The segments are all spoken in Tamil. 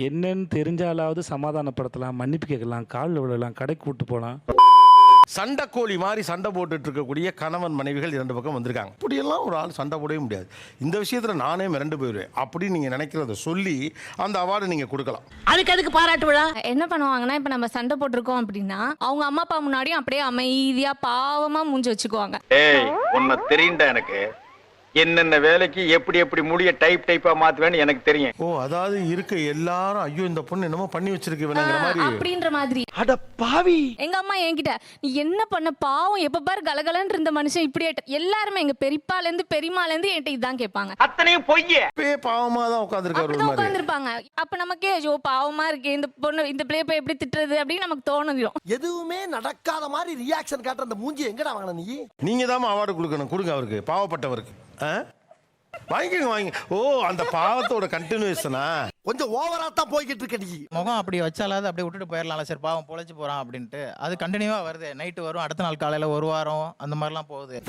என்னன்னு தெரிஞ்சாலாவது சமாதானப்படுத்தலாம், மன்னிப்பு கேட்கலாம், காலில் விழலாம், கடைக்கு கூட்டு போகலாம். சண்டைக்கோழி மாதிரி சண்டை போட்டுட்டு இருக்கக்கூடிய கணவன் மனைவிகள் 2 பக்கம் வந்திருக்காங்க. இப்படியெல்லாம் ஒரு ஆள் சண்டை போடவே முடியாது. இந்த விஷயத்தில் நானே மிரண்டு போயிடுவேன். அப்படின்னு நீங்கள் நினைக்கிறத சொல்லி அந்த அவார்டை நீங்கள் கொடுக்கலாம். அதுக்கு பாராட்டு விழா. என்ன பண்ணுவாங்கன்னா, இப்ப நம்ம சண்டை போட்டிருக்கோம் அப்படின்னா அவங்க அம்மா அப்பா முன்னாடியும் அப்படியே அமைதியா பாவமா மூஞ்சி வச்சுக்குவாங்க. ஏய் உன்னை தெரியும்டா எனக்கு. என்னென்ன வேலைக்கு எப்படி முடிய டைப்பா மாத்துவேன்னு எனக்கு தெரியும். ஓ, அதாவது இருக்க எல்லாரும் ஐயோ இந்த பொண்ணு என்னமோ பண்ணி வச்சிருக்கு மாதிரி அப்படின்ற மாதிரி. அட பாவி. எங்க அம்மா என்கிட்ட நீ என்ன பண்ண பாவம், எப்ப பாரு கலகலன்னு இருந்த மனுஷன் இப்படியே எல்லாருமே எங்க பெரியப்பால இருந்து பெரியமால இருந்து என்கிட்ட இதான் கேட்பாங்க. அத்தனையும் பொய்யே. பாவமா தான் உட்கார்ந்துருப்பாங்க. அப்ப நமக்கே ஐயோ பாவமா இருக்கு இந்த பொண்ணு, இந்த பிள்ளைய போய் எப்படி திட்டுறது அப்படின்னு நமக்கு தோணுது. எதுவுமே நடக்காத மாதிரி ரியாக்ஷன் காட்டுற அந்த மூஞ்சி எங்கடா வாங்கின நீ? நீங்க தான் அவார்டு கொடுக்கணும். கொடுங்க அவருக்கு, பாவப்பட்டவருக்கு. வாங்கிக்கோங்க. ஓ, அந்த பாவத்தோட கண்டினியூஷனா கொஞ்சம் ஓவரா தான் போய்கிட்டு இருக்க நீ. முகம் அப்படி வச்சாலாவது அப்படியே விட்டுட்டு போயிடலாம். சரி பாவம் பொழைச்சு போறான் அப்படின்ட்டு அது கண்டினியூவா வருது. நைட்டு வரும், அடுத்த நாள் காலையில 1 வாரம் அந்த மாதிரிலாம் போகுது.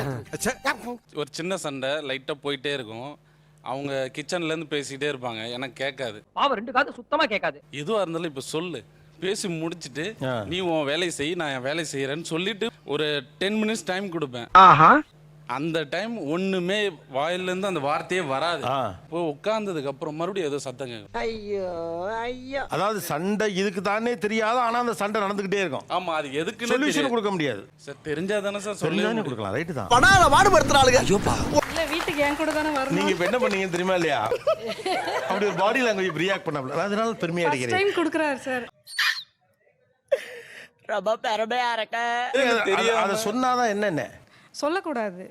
ஒரு சின்ன சண்டை லைட்டா போயிட்டே இருக்கும். அவங்க கிச்சன்ல இருந்து பேசிட்டே இருப்பாங்க, எனக்கு கேட்காது. பாவம் 2 காது சுத்தமா கேட்காது. எதுவா இருந்தாலும் இப்ப சொல்லு, பேசி முடிச்சிட்டு நீ உன் வேலையை செய், நான் என் வேலையை செய்யறேன்னு சொல்லிட்டு ஒரு 10 மினிட்ஸ் டைம் கொடுப்பேன். அந்த டைம் ஒண்ணுமே வாயில இருந்து அந்த வார்த்தையே வராது. இப்போ உட்கார்ந்ததுக்கு அப்புறம் மறுபடியும் ஏதோ சத்தம் கேட்கும். ஐயோ ஐயோ. அதாவது சண்டை இதுக்கு தானே தெரியாது, ஆனா அந்த சண்டை நடந்துகிட்டே இருக்கும். ஆமா, அது எதுக்குன்னு சொல்யூஷன் கொடுக்க முடியாது சார். தெரிஞ்சாதானே சார் சொல்லுங்க, கொடுக்கலாம். ரைட் தான். படாத பாடுபடுத்துறாளுங்க. இல்ல வீட்டுக்கு என் கூட தானே வரணும். நீங்க இப்ப என்ன பண்ணீங்கன்னு தெரியுமா இல்லையா? அப்படி ஒரு பாடி லாங்குவேஜ் ரியாக்ட் பண்ணல, அதனால பெருமையா அடிக்கிறேன். டைம் கொடுக்கறாரு சார். ரொம்ப பெருமையா இருக்கு. அத சொன்னாதான் என்னென்ன சொல்லக்கூடாது,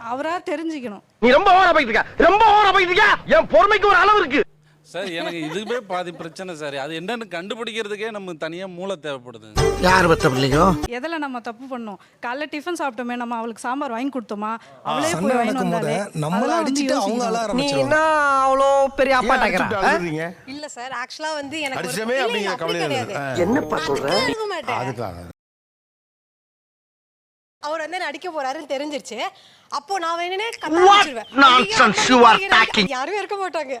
அவரா தெரிஞ்சுக்கணும். நீ ரொம்ப ஓவரா போயிட்டு இருக்க. என் பொறுமைக்கு ஒரு அளவு இருக்கு சார். எனக்கு இதுவே பாதி பிரச்சனை சார். அது என்னன்னு கண்டுபிடிக்கிறதுக்கே நமக்கு தனியா மூளை தேவைப்படுது. யார் பத்த பிள்ளைங்க? எதல நம்ம தப்பு பண்ணோம்? காலைல டிஃபன் சாப்பிட்டோமே, நம்ம அவளுக்கு சாம்பார் வாங்கி கொடுத்தோமா? அவளே போய் வாங்கி வந்தாலே நம்மள அடிச்சிட்டு அவங்க அழ ஆரம்பிச்சாங்க. நீ என்ன அவ்ளோ பெரிய அப்பா டக்கறா? இல்ல சார், ஆக்சுவலா வந்து எனக்கு அடிச்சமே அப்படிங்க கவலை இல்ல. என்னப்பா சொல்ற? அதுக்காக அவர் வந்து அடிக்க போறாருன்னு தெரிஞ்சிருச்சு. அப்போ நான் வேணுனே யாரும் இருக்க மாட்டாங்க.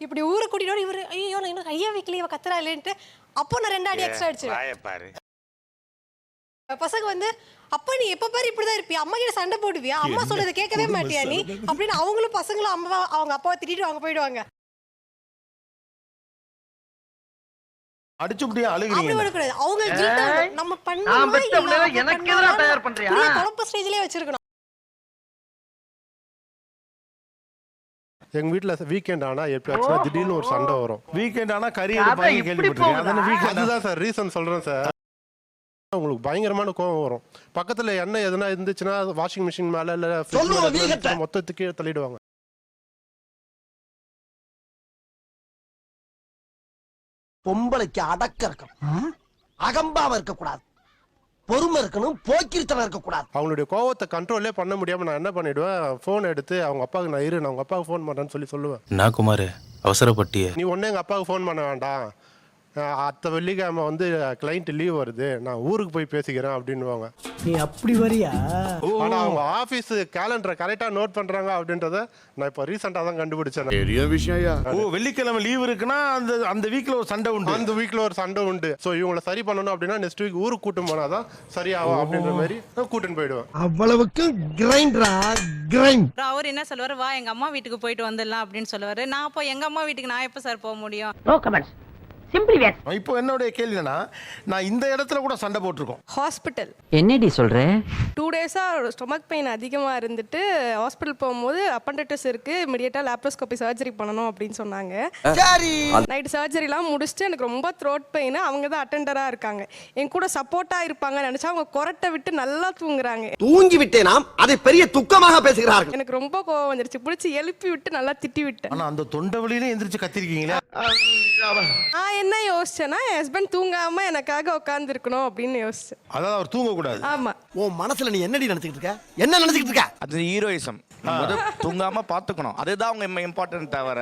இப்படி ஊரை கூட்டிட்டு இவரு ஐயோ நான் இன்னும் கையா வைக்கல, இவ கத்துறா இல்லன்ட்டு அப்போ நான் 2 அடி எக்ஸ்ட்ரா அடிச்சிருவேன். பசங்க வந்து அப்பா நீ எப்ப பாரு இப்படிதான் இருப்பியா, அம்மா கிட்ட சண்டை போடுவியா, அம்மா சொல்றதை கேட்கவே மாட்டியா நீ அப்படின்னு அவங்களும் பசங்களும் அம்மா அவங்க அப்பாவை திட்டிட்டு அவங்க போயிடுவாங்க. அடிச்சுபடியா அழுகுறீங்க. அவங்க நம்ம பண்ண எனக்கு எதிரா தயார் பண்றியா? குழப்ப ஸ்டேஜ்லயே வச்சிருக்கணும். எங்க வீட்ல வீக்கெண்ட் ஆனா எப்பயாச்சும் திடீர்னு ஒரு சண்டை வரும். வீக்கெண்ட் ஆனா கறி எடுப்பாங்க கேள்விப்பட்டிருக்கேன். அதானே வீக்கெண்ட். அதுதான் சார் ரீசன் சொல்றேன் சார். உங்களுக்கு பயங்கரமான கோவம் வரும். பக்கத்துல எண்ணெய் எதுனா இருந்துச்சுன்னா வாஷிங் மிஷின் மேல இல்ல மொத்தத்துக்கு கீழே தள்ளிடுவாங்க. பொம்பளைக்கு அடக்க இருக்கணும், அகம்பாவ இருக்க கூடாது, பொறுமை இருக்கணும், போக்கிரித்தனம் இருக்க கூடாது. அவங்களுடைய கோவத்தை கண்ட்ரோலே பண்ண முடியாம நான் என்ன பண்ணிடுவேன், போன் எடுத்து அவங்க அப்பாவுக்கு நான் அவங்க அப்பாவுக்கு ஃபோன் பண்றேன்னு சொல்லுவேன். நான் குமார் அவசரப்பட்டிய நீ ஒன்னே எங்க அப்பாவுக்கு ஃபோன் பண்ண வேண்டாம், அடுத்த வெள்ளிக்கிழமை வந்து கிளைண்ட் லீவ் வருது, நான் ஊருக்கு போய் பேசிக்கிறேன் அப்படின்னுவாங்க. நீ அப்படி வரியா? ஆனா அவங்க ஆபீஸ் கேலண்டரை கரெக்டா நோட் பண்றாங்க அப்படின்றத நான் இப்ப ரீசெண்டா தான் கண்டுபிடிச்சேன். பெரிய விஷயம். ஓ, வெள்ளிக்கிழமை லீவ் இருக்குன்னா அந்த வீக்ல ஒரு சண்டை உண்டு. அந்த வீக்ல ஒரு சண்டை உண்டு. சோ இவங்களை சரி பண்ணணும் அப்படின்னா நெக்ஸ்ட் வீக் ஊருக்கு கூட்டும் போனாதான் சரியாகும் அப்படின்ற மாதிரி கூட்டின்னு போயிடுவேன். அவ்வளவுக்கு கிரைண்டரா கிரைண்ட். அவர் என்ன சொல்லுவாரு, வா எங்க அம்மா வீட்டுக்கு போயிட்டு வந்துடலாம் அப்படின்னு சொல்லுவாரு. நான் அப்போ எங்க அம்மா வீட்டுக்கு நான் எப்ப சார் போக முடியும்? No comments. Simply where. இப்போ என்னோட கேள்வி என்னன்னா, நான் இந்த இடத்துல கூட சண்டை போட்டிருக்கோம். ஹாஸ்பிடல் என்னடி சொல்ற? 2 டேஸா ஸ்டொமக் பெயின் அதிகமா இருந்துட்டு ஹாஸ்பிடல் போகும்போது அப்பெண்டிட்டிஸ் இருக்கு, இமிடியேட்டா லாப்ரோஸ்கோபி சர்ஜரி பண்ணணும் அப்படின்னு சொன்னாங்க. சரி. நைட் சர்ஜரிலாம் முடிச்சுட்டு எனக்கு ரொம்ப த்ரோட் பெயின். அவங்க தான் அட்டெண்டரா இருக்காங்க, என் கூட சப்போர்ட்டா இருப்பாங்க நினைச்சா அவங்க கொரட்டை விட்டு நல்லா தூங்குறாங்க. தூங்கி விட்டேனாம், அதை பெரிய துக்கமாக பேசுகிறார்கள். எனக்கு ரொம்ப கோவம் வந்துருச்சு, பிடிச்சி எழுப்பி விட்டு நல்லா திட்டி விட்டேன். ஆனா அந்த தொண்டை வலியில எந்திரிச்சு கத்திருக்கீங்களா? என்ன யோசிச்சேன்னா என் ஹஸ்பண்ட் தூங்காம எனக்காக உட்கார்ந்து இருக்கணும் அப்படின்னு யோசிச்சேன். அதாவது அவர் தூங்கக்கூடாது. ஆமா. உன் மனசுல நீ என்னடி நினைச்சிட்டு இருக்க? என்ன நினைச்சிட்டு இருக்க? அது ஹீரோயிசம். நம்ம வந்து தூங்காம பாத்துக்கணும், அதுதான் அவங்க இம்பார்ட்டன்ட் தவிர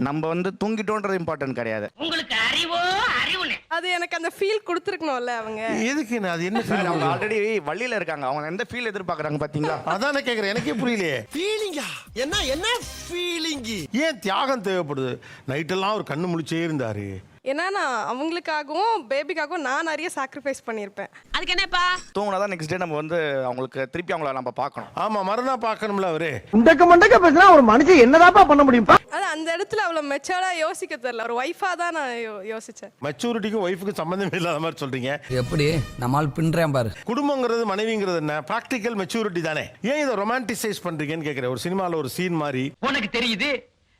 நம்ம வந்து தூங்கிட்டோன்றது இம்பார்ட்டன்ட் கிடையாது. உங்களுக்கு அறிவோ அறிவுனே. அது எனக்கு அந்த ஃபீல் கொடுத்துருக்கணும்ல அவங்க. எதுக்கு அது என்ன ஃபீல்? அவங்க ஆல்ரெடி வள்ளியில இருக்காங்க, அவங்க எந்த ஃபீல் எதிர்பார்க்கறாங்க பாத்தீங்களா? அதான் நான் கேட்குறேன், எனக்கே புரியலையே. ஃபீலிங்கா? என்ன ஃபீலிங்? ஏன் தியாகம் தேவைப்படுது? நைட்டெல்லாம் அவர் கண்ணு முழிச்சே இருந்தாரு. ஏன்னா நான் அவங்களுக்காகவும் பேபிக்காகவும் நான் நிறைய சாக்ரிஃபைஸ் பண்ணியிருப்பேன். அதுக்கு என்னப்பா? தூங்கினாதான் நெக்ஸ்ட் டே நம்ம வந்து அவங்களுக்கு திருப்பி அவங்கள நம்ம பார்க்கணும். ஆமா, மறுநாள் பார்க்கணும்ல அவரு. மண்டக்க பேசினா ஒரு மனுஷன் என்னதாப்பா பண்ண முடியும்ப்பா? அது அந்த இடத்துல அவ்வளவு மெச்சூர்டா யோசிக்க தெரியல. ஒரு ஒய்ஃபா தான் நான் யோசிச்சேன். மெச்சூரிட்டிக்கும் ஒய்ஃபுக்கும் சம்பந்தமே இல்லாத மாதிரி சொல்றீங்க. எப்படி நம்மால் பின்றேன் பாரு. குடும்பங்கிறது மனைவிங்கிறது என்ன? பிராக்டிக்கல் மெச்சூரிட்டி தானே. ஏன் இதை ரொமான்டிசைஸ் பண்றீங்கன்னு கேட்கிறேன். ஒரு சினிமால ஒரு சீன் மாதிரி உனக்கு தெரியுது,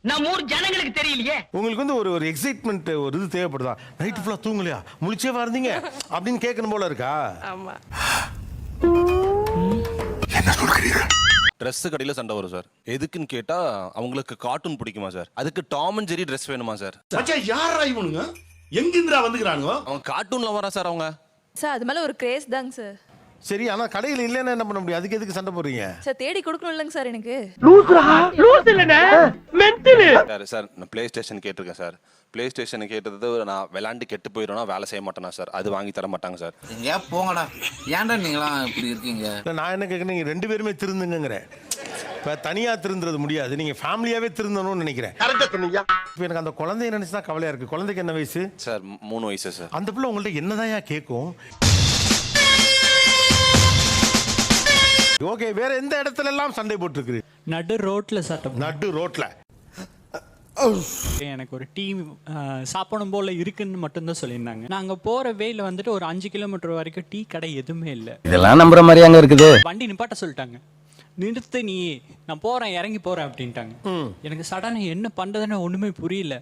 நம்ம ஊர் ஜனங்களுக்கு தெரியலையே. உங்களுக்கு வந்து ஒரு எக்ஸைட்மெண்ட், ஒரு இது தேவைப்படுதா? நைட்டு ஃபுல்லா தூங்கலையா, முழிச்சேவா இருந்தீங்க அப்படின்னு கேட்கணும் போல இருக்கா? ஆமா. என்ன சொல்றீங்க? ட்ரெஸ் கடையில் சண்டை வரும் சார். எதுக்குன்னு கேட்டா அவங்களுக்கு கார்ட்டூன் பிடிக்குமா சார், அதுக்கு டாம் அண்ட் ஜெரி ட்ரெஸ் வேணுமா சார். யாரா இவனுங்க? எங்கிருந்துடா வந்துக்கிறானுங்க? அவங்க கார்ட்டூன்ல வரா சார் அவங்க. சார் அது மேல ஒரு கிரேஸ் தாங்க சார். சரி, ஆனா கடையில் இல்லைன்னா என்ன பண்ண முடியும்? அதுக்கு எதுக்கு சண்டை போடுறீங்க? சார் தேடி கொடுக்கணும் இல்லைங்க சார் எனக்கு. லூஸ் இல்லனே மென்டல். சார் நான் பிளே ஸ்டேஷன் கேட்டிருக்கேன் சார். பிளே ஸ்டேஷன் கேட்டது நான் விளையாண்டு கெட்டு போயிடும்னா வேலை செய்ய மாட்டேனா சார், அது வாங்கி தர மாட்டாங்க சார். எங்கயா போங்கடா, ஏன்டா நீங்களாம் இப்படி இருக்கீங்க? இல்லை, நான் என்ன கேட்குறேன், நீங்கள் 2 பேருமே திருந்துங்கிறேன். இப்போ தனியாக திருந்துறது முடியாது, நீங்கள் ஃபேமிலியாகவே திருந்தணும்னு நினைக்கிறேன். இப்போ எனக்கு அந்த குழந்தைய நினச்சி தான் கவலையாக இருக்குது. குழந்தைக்கு என்ன வயசு சார்? 3 வயசு சார். அந்த பிள்ளை உங்கள்கிட்ட என்னதான் கேட்கும்? ஓகே, வேற எந்த இடத்துல எல்லாம் சண்டை போட்டுருக்கு? நடு ரோட்டில் சட்டம். நடு ரோட்ல எனக்கு ஒரு டீ சாப்பிடணும் போல இருக்குன்னு மட்டும்தான் சொல்லியிருந்தாங்க. நாங்கள் போகிற வேல வந்துட்டு ஒரு 5 கிலோமீட்டர் வரைக்கும் டீ கடை எதுவுமே இல்லை. இதெல்லாம் நம்புற மாதிரி அங்க இருக்குது. வண்டி நிப்பாட்ட சொல்லிட்டாங்க. நிறுத்து, நீ நான் போறேன், இறங்கி போறேன் அப்படின்ட்டாங்க. எனக்கு சடனா என்ன பண்றதுன்னு ஒண்ணுமே புரியல.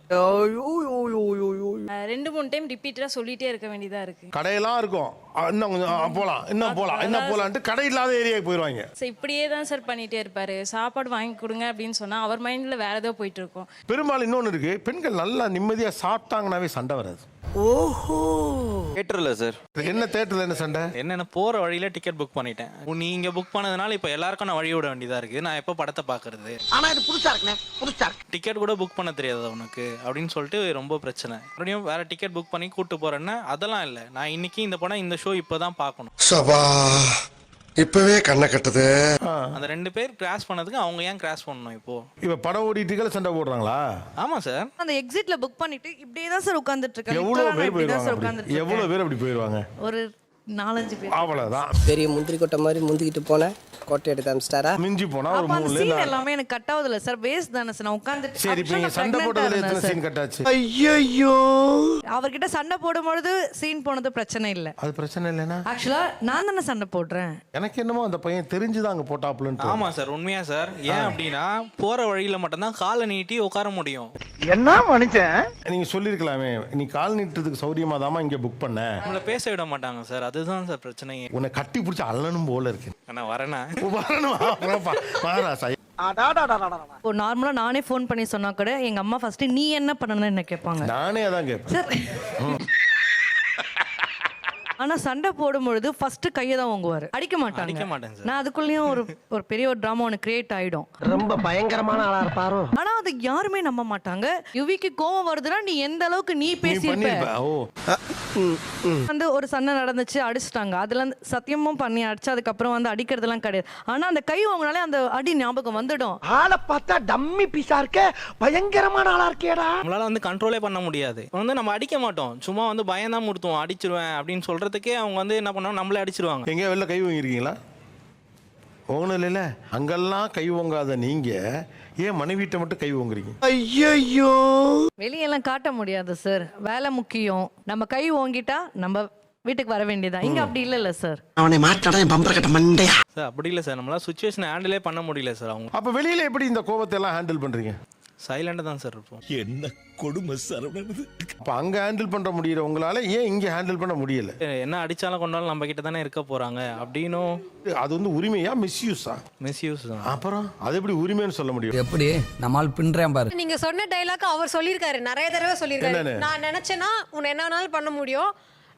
2-3 டைம் ரிப்பீட்டடா சொல்லிட்டே இருக்க வேண்டியதா இருக்கு. கடையெல்லாம் இருக்கும், இன்னும் கொஞ்சம் போலாம், இன்னும் போலாம், இன்னும் போலான்ட்டு கடை இல்லாத ஏரியாவுக்கு போயிடுவாங்க. சார் இப்படியே தான் சார் பண்ணிட்டே இருப்பாரு. சாப்பாடு வாங்கி கொடுங்க அப்படின்னு சொன்னா அவர் மைண்ட்ல வேற ஏதோ போயிட்டு இருக்கும். பெரும்பாலும் இன்னொன்று இருக்கு, பெண்கள் நல்லா நிம்மதியா சாப்பிட்டாங்கன்னாவே சண்டை வராது. ஓஹோ. தேட்டர்ல சார். என்ன தேட்டர்ல என்ன சண்டை? என்னென்ன போற வழியில டிக்கெட் புக் பண்ணிட்டேன். நீங்க புக் பண்ணதுனால இப்போ எல்லாருக்கும் நான் வழி விட வேண்டியதா இருக்கு. நான் எப்போ படத்தை பாக்குறது? ஆனா இது புதுசா இருக்குனே, புதுசா இருக்கு. டிக்கெட் கூட புக் பண்ண தெரியாது உனக்கு அப்படின்னு சொல்லிட்டு ரொம்ப பிரச்சனை. மறுபடியும் வேற டிக்கெட் புக் பண்ணி கூட்டு போறேன்னா அதெல்லாம் இல்லை, நான் இன்னைக்கு இந்த படம் இந்த ஷோ இப்போதான் பார்க்கணும். சபா இப்பவே கண்ணை கட்டுது. அந்த 2 பேர் கிராஸ் பண்ணதுக்கு அவங்க ஏன் கிராஸ் பண்ணணும் இப்போ? இப்ப படம் ஓடிட்டு சண்டை போடுறாங்களா? ஆமா சார். அந்த எக்ஸிட்ல புக் பண்ணிட்டு இப்படியே தான் சார் உட்கார்ந்துட்டு இருக்கேன். எவ்வளவு பேர் போயிடுவாங்க? எவ்வளவு பேர் அப்படி போயிடுவாங்க? ஒரு 4-5 பேர். அவ்வளவுதான். பெரிய முந்திரி கொட்டை மாதிரி முந்திக்கிட்டு போன கோட்டை எடுத்து அமிச்சிட்டாரா? மிஞ்சி போனா ஒரு 3 சீன் எல்லாமே எனக்கு கட் ஆகுதுல சார். வேஸ்ட் தானே சார். நான் உட்கார்ந்துட்டு சரி, இப்போ நீங்க சண்டை போட்டதுல எத்தனை சீன் கட் ஆச்சு? ஐயோ. அவர்கிட்ட சண்டை போடும்போது சீன் போனது பிரச்சனை இல்ல. அது பிரச்சனை இல்லைனா ஆக்சுவலா நான் தானே சண்டை போடுறேன். எனக்கு என்னமோ அந்த பையன் தெரிஞ்சுதான் அங்க போட்டாப்லன்னு. ஆமா சார், உண்மையா சார். ஏன் அப்படின்னா போற வழியில மட்டும்தான் காலை நீட்டி உட்கார முடியும். என்ன மனுஷன்? நீங்க சொல்லிருக்கலாமே, நீ கால் நீட்டுறதுக்கு சௌரியமா தாமா இங்க புக் பண்ண. நம்மள பேச விட மாட்டாங்க சார், அதுதான் சார் பிரச்சனையே. உன்னை கட்டி பிடிச்சி அள்ளணும் போல இருக்கு. நான் வரேனா? இப்போ நார்மலா நானே ஃபோன் பண்ணி சொன்னா கூட எங்க அம்மா ஃபர்ஸ்ட் நீ என்ன பண்ணணும்னு என்ன கேட்பாங்க. நானே அதான் கேட்பேன். ஆனா சண்டை போடும்பொழுது ஃபர்ஸ்ட் கையை தான் வாங்குவாரு, அடிக்க மாட்டாங்க. நான் அதுக்குள்ளேயும் ஒரு பெரிய ஒரு டிராமா ஒன்று கிரியேட் ஆயிடும். ரொம்ப பயங்கரமான ஆளா இருப்பாரோ. ஆனா அது யாருமே நம்ப மாட்டாங்க. யுவிக்கு கோவம் வருதுன்னா நீ எந்த அளவுக்கு நீ பேசியிருப்ப. வந்து ஒரு சண்டை நடந்துச்சு, அடிச்சிட்டாங்க. அதுல சத்தியமும் பண்ணி அடிச்சு அதுக்கப்புறம் வந்து அடிக்கிறதுலாம் கிடையாது. ஆனா அந்த கை வாங்கினாலே அந்த அடி ஞாபகம் வந்துடும். ஆளை பார்த்தா டம்மி பீஸா இருக்க, பயங்கரமான ஆளா இருக்கேடா. நம்மளால வந்து கண்ட்ரோலே பண்ண முடியாது. வந்து நம்ம அடிக்க மாட்டோம், சும்மா வந்து பயம் தான் முடுத்துவோம். அடிச்சிருவேன் அப்படின்னு சொல்றதுக்கே அவங்க வந்து என்ன பண்ணுவாங்க, நம்மளே அடிச்சிருவாங்க. எங்க வெளில கை வாங்கிருக்கீங்களா? ஓங்கணும் இல்ல. அங்கெல்லாம் கை வாங்காத நீங்க ஏன் மனைவிட்ட மட்டும் கை வாங்குறீங்க? ஐயோ, வெளியெல்லாம் காட்ட முடியாது சார், வேலை முக்கியம். நம்ம கை ஓங்கிட்டா நம்ம வீட்டுக்கு வர வேண்டியதா. இங்க அப்படி இல்ல சார். அவனை மாட்டாடா என் பம்பர கட்ட மண்டையா. சார் அப்படி இல்லை சார், நம்மளால சுச்சுவேஷன் ஹேண்டிலே பண்ண முடியல சார். அவங்க அப்ப வெளியில எப்படி இந்த கோபத்தை எல்லாம் ஹேண்டில் பண்றீங்க? சைலண்டாக தான் சார் இருப்போம். என்ன கொடுமை சரவணன். அப்போ அங்கே ஹேண்டில் பண்ண முடியற உங்களால் ஏன் இங்கே ஹேண்டில் பண்ண முடியல? என்ன அடித்தாலும் கொண்டாலும் நம்ம கிட்ட தானே இருக்க போகிறாங்க அப்படின்னும். அது வந்து உரிமையா மிஸ்யூஸா? மிஸ்யூஸ் தான். அப்புறம் அது எப்படி உரிமைன்னு சொல்ல முடியும்? எப்படி நம்மால் பின்றேன் பாரு. நீங்க சொன்ன டைலாக் அவர் சொல்லியிருக்காரு, நிறைய தடவை சொல்லியிருக்காரு. என்னன்னு? நான் நினைச்சேன்னா உன்னை என்ன வேணாலும் பண்ண முடியும்,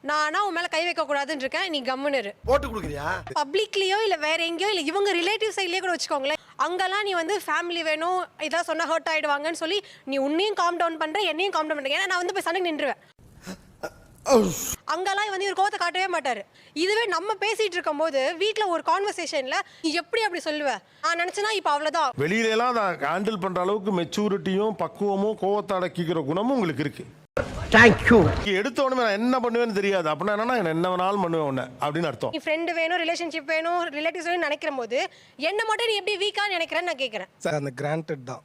நானா உன் மேல கை வைக்க கூடாதுன்னு இருக்கேன், நீ கம்முன்னு இரு. போட்டு கொடுக்குறியா? பப்ளிக்லயோ இல்ல வேற எங்கேயோ இல்ல இவங்க ரிலேட்டிவ் சைட்லயே கூட வச்சுக்கோங்களேன், அங்கெல்லாம் நீ வந்து ஃபேமிலி வேணும் இதான் சொன்னா ஹர்ட் ஆயிடுவாங்கன்னு சொல்லி நீ உன்னையும் காம் டவுன் பண்ற என்னையும் காம் டவுன் பண்ற. ஏன்னா நான் வந்து போய் சண்டை நின்றுவேன். அங்கெல்லாம் வந்து இவர் கோவத்தை காட்டவே மாட்டாரு. இதுவே நம்ம பேசிட்டு இருக்கும் போது வீட்ல ஒரு கான்வர்சேஷன்ல நீ எப்படி அப்படி சொல்லுவ, நான் நினைச்சேன்னா இப்ப அவ்வளவுதான். வெளியில எல்லாம் அதை ஹேண்டில் பண்ற அளவுக்கு மெச்சூரிட்டியும் பக்குவமும் கோவத்தை அடக்கிக்கிற குணமும் உங்களுக்கு இருக்கு. தேங்க்யூ. எடுத்த உடனே நான் என்ன பண்ணுவேன்னு தெரியாது, அப்படின்னா என்னன்னா என்ன வேணாலும் பண்ணுவேன் உன்னை அப்படின்னு அர்த்தம். நீ ஃப்ரெண்ட் வேணும், ரிலேஷன்ஷிப் வேணும், ரிலேட்டிவ்ஸ் வேணும் நினைக்கிற போது என்ன மட்டும் நீ எப்படி வீக்கா நினைக்கிறேன்னு நான் கேட்கறேன். சார் அந்த கிராண்டட் தான்,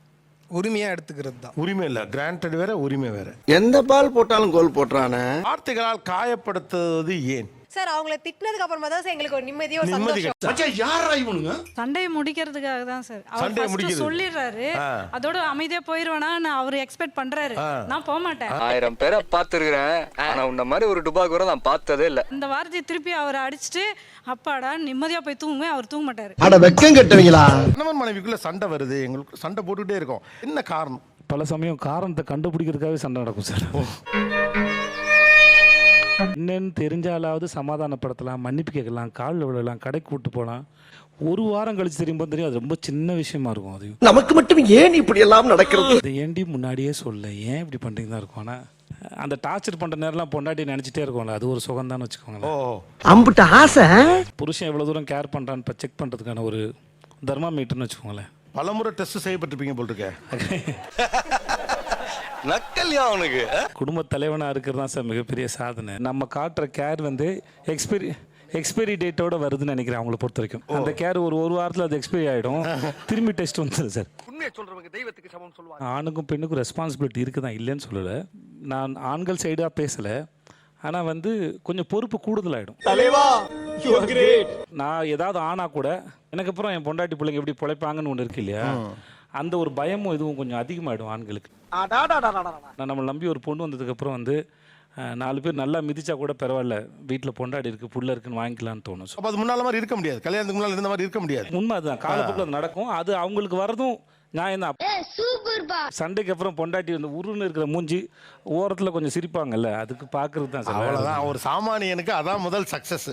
உரிமையா எடுத்துக்கிறது தான். உரிமை இல்ல, கிராண்டட் வேற உரிமை வேற. எந்த பால் போட்டாலும் கோல் போட்டுறானே. வார்த்தைகளால் காயப்படுத்துவது ஏன்? சார் அவங்கள திட்டினதுக்கு அப்புறமா தான் சார் எங்களுக்கு ஒரு நிம்மதியோ சந்தோஷம். மச்சான் யாரா இவனுங்க? சண்டையை முடிக்கிறதுக்காக தான் சார் அவர் சண்டையை first முடிக்கிறது. சொல்லிடுறாரு, அதோட அமைதியா போயிருவேனா நான் அவர் எக்ஸ்பெக்ட் பண்றாரு, நான் போக மாட்டேன். 1000 பேரை பார்த்துருக்கிறேன், ஆனா உன்ன மாதிரி ஒரு டுபா கூட நான் பார்த்ததே இல்ல. இந்த வார்த்தையை திருப்பி அவரை அடிச்சுட்டு அப்பாடா நிம்மதியா போய் தூங்குவேன், அவர் தூங்க மாட்டாரு. அட வெக்கம் கெட்டவங்களா? கணவன் மனைவிக்குள்ள சண்டை வருது, எங்களுக்கு சண்டை போட்டுக்கிட்டே இருக்கோம், என்ன காரணம்? பல சமயம் காரணத்தை கண்டுபிடிக்கிறதுக்காகவே சண்டை நடக்கும் சார். என்னன்னு தெரிஞ்சாலாவது சமாதானப்படுத்தலாம், மன்னிப்பு கேட்கலாம், காலில் விழலாம், கடைக்கு கூட்டு போகலாம். ஒரு வாரம் கழிச்சு தெரியும்போது தெரியும் அது ரொம்ப சின்ன விஷயமா இருக்கும். அது நமக்கு மட்டும் ஏன் இப்படி எல்லாம் நடக்கிறது? அது ஏண்டி முன்னாடியே சொல்ல, ஏன் இப்படி பண்ணுறீங்க தான் இருக்கும். ஆனால் அந்த டார்ச்சர் பண்ணுற நேரம்லாம் பொண்டாட்டி நினச்சிட்டே இருக்கும்ல, அது ஒரு சுகம்தான்னு வச்சுக்கோங்களேன். அம்புட்ட ஆசை. புருஷன் எவ்வளோ தூரம் கேர் பண்ணுறான்னு இப்போ செக் பண்ணுறதுக்கான ஒரு தர்மாமீட்டர்னு வச்சுக்கோங்களேன். பலமுறை டெஸ்ட் செய்யப்பட்டிருப்பீங்க போல் இருக்க. நக்கல்யா அவனுக்கு. குடும்ப தலைவனாக இருக்கிறது தான் சார் மிகப்பெரிய சாதனை. நம்ம காட்டுற கேர் வந்து எக்ஸ்பைரி டேட்டோட வருதுன்னு நினைக்கிறேன் அவங்கள பொறுத்த வரைக்கும். அந்த கேர் ஒரு வாரத்தில் அது எக்ஸ்பைரி ஆகிடும், திரும்பி டெஸ்ட் வந்துடும் சார். உண்மையை சொல்றவங்க தெய்வத்துக்கு சமம் சொல்லுவாங்க. ஆணுக்கும் பெண்ணுக்கும் ரெஸ்பான்சிபிலிட்டி இருக்குது தான், இல்லைன்னு சொல்லலை. நான் ஆண்கள் சைடாக பேசலை, ஆனால் வந்து கொஞ்சம் பொறுப்பு கூடுதலாகிடும். நான் ஏதாவது ஆனா கூட எனக்கு அப்புறம் என் பொண்டாட்டி பிள்ளைங்க எப்படி பிழைப்பாங்கன்னு ஒன்று இருக்கு இல்லையா, அந்த ஒரு பயமும் இதுவும் கொஞ்சம் அதிகமாகிடும் ஆண்களுக்கு. நான் நம்மளை நம்பி ஒரு பொண்ணு வந்ததுக்கப்புறம் வந்து 4 பேர் நல்லா மிதிச்சா கூட பரவாயில்ல, வீட்டில் பொண்டாடி இருக்குது புள்ள இருக்குன்னு வாங்கிக்கலான்னு தோணும். அப்போ அது முன்னால மாதிரி இருக்க முடியாது, கல்யாணத்துக்கு முன்னால் இருந்த மாதிரி இருக்க முடியாது. உண்மை அதுதான், காலப்போக்கில் அது நடக்கும். அது அவங்களுக்கு வரதும் நியாயம் தான். சண்டைக்கு அப்புறம் பொண்டாட்டி வந்து உருன்னு இருக்கிற மூஞ்சி ஓரத்தில் கொஞ்சம் சிரிப்பாங்கல்ல, அதுக்கு பார்க்கறது தான் சார். அவ்வளோதான், ஒரு சாமானியனுக்கு அதான் முதல் சக்ஸஸ்.